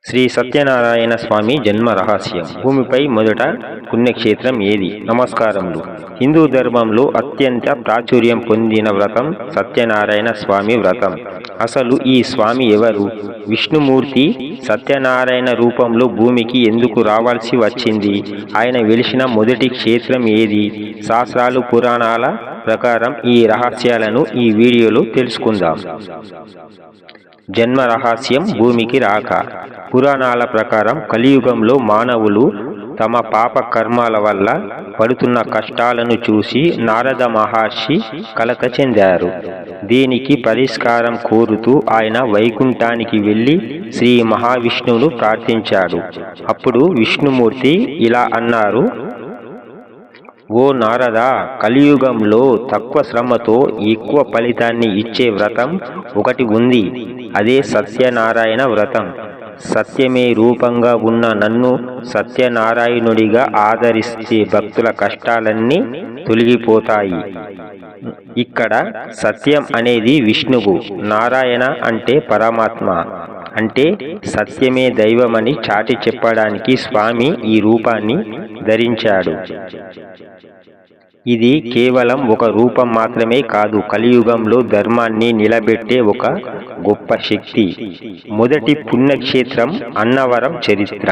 శ్రీ సత్యనారాయణ స్వామి జన్మ రహస్యం. భూమిపై మొదట పుణ్యక్షేత్రం ఏది? నమస్కారములు. హిందూ ధర్మంలో అత్యంత ప్రాచుర్యం పొందిన వ్రతం సత్యనారాయణ స్వామి వ్రతం. అసలు ఈ స్వామి ఎవరు? విష్ణుమూర్తి సత్యనారాయణ రూపంలో భూమికి ఎందుకు రావాల్సి వచ్చింది? ఆయన వెలిసిన మొదటి క్షేత్రం ఏది? శాస్త్రాలు పురాణాల ప్రకారం ఈ రహస్యాలను ఈ వీడియోలో తెలుసుకుందాం. జన్మ రహస్యం. భూమికి రాక. పురాణాల ప్రకారం కలియుగంలో మానవులు తమ పాప కర్మాల వల్ల పడుతున్న కష్టాలను చూసి నారద మహర్షి కలత చెందారు. దీనికి పరిష్కారం కోరుతూ ఆయన వైకుంఠానికి వెళ్ళి శ్రీ మహావిష్ణువును ప్రార్థించాడు. అప్పుడు విష్ణుమూర్తి ఇలా అన్నారు: ఓ నారద, కలియుగంలో తక్కువ శ్రమతో ఎక్కువ ఫలితాన్ని ఇచ్చే వ్రతం ఒకటి ఉంది. అదే సత్యనారాయణ వ్రతం. సత్యమే రూపంగా ఉన్న నన్ను సత్యనారాయణుడిగా ఆదరిస్తే భక్తుల కష్టాలన్నీ తొలగిపోతాయి. ఇక్కడ సత్యం అనేది విష్ణువు, నారాయణ అంటే పరమాత్మ, అంటే సత్యమే దైవమని చాటి చెప్పడానికి స్వామి ఈ రూపాన్ని ధరించాడు. ఇది కేవలం ఒక రూపం మాత్రమే కాదు, కలియుగంలో ధర్మాన్ని నిలబెట్టే ఒక గొప్ప శక్తి. మొదటి పుణ్యక్షేత్రం అన్నవరం చరిత్ర.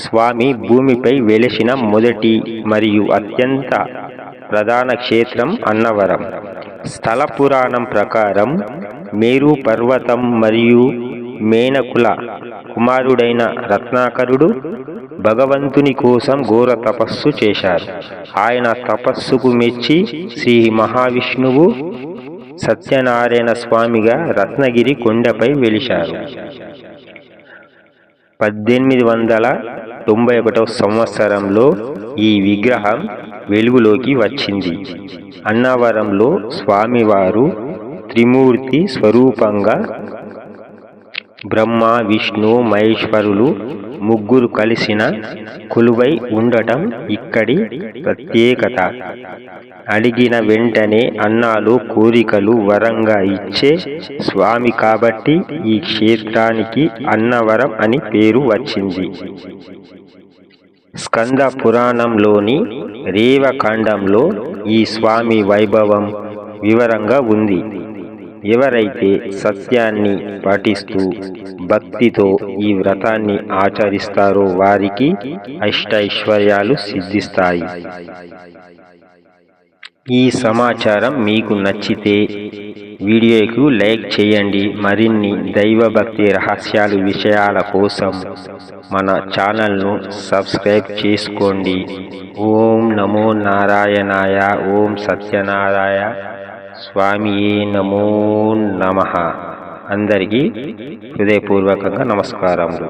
స్వామి భూమిపై వెలిసిన మొదటి మరియు అత్యంత ప్రధాన క్షేత్రం అన్నవరం. స్థల పురాణం ప్రకారం మేరు పర్వతం మరియు మేనకుల కుమారుడైన రత్నాకరుడు భగవంతుని కోసం ఘోర తపస్సు చేశారు. ఆయన తపస్సుకు మెచ్చి శ్రీ మహావిష్ణువు సత్యనారాయణ స్వామిగా రత్నగిరి కొండపై వెలిశారు. 1891 సంవత్సరంలో ఈ విగ్రహం వెలుగులోకి వచ్చింది. అన్నవరంలో స్వామివారు త్రిమూర్తి స్వరూపంగా బ్రహ్మ, విష్ణు, మహేశ్వరులు ముగ్గురు కలిసిన కొలువై ఉండటం ఇక్కడి ప్రత్యేకత. అడిగిన వెంటనే అన్నాలు కోరికలు వరంగా ఇచ్చే స్వామి కాబట్టి ఈ క్షేత్రానికి అన్నవరం అని పేరు వచ్చింది. స్కంద పురాణంలోని రేవకాండంలో ఈ స్వామి వైభవం వివరంగా ఉంది. ఎవరైతే సత్యాన్ని పాటిస్తూ భక్తితో ఈ వ్రతాన్ని ఆచరిస్తారో వారికి అష్టైశ్వర్యాలు సిద్ధిస్తాయి. ఈ సమాచారం మీకు నచ్చితే వీడియోకు లైక్ చేయండి. మరిన్ని దైవభక్తి రహస్యాలు విషయాల కోసం మన ఛానల్ను సబ్స్క్రైబ్ చేసుకోండి. ఓం నమో నారాయణాయ. ఓం సత్యనారాయణ స్వామియే నమో నమః. అందరికీ హృదయపూర్వకంగా నమస్కారములు.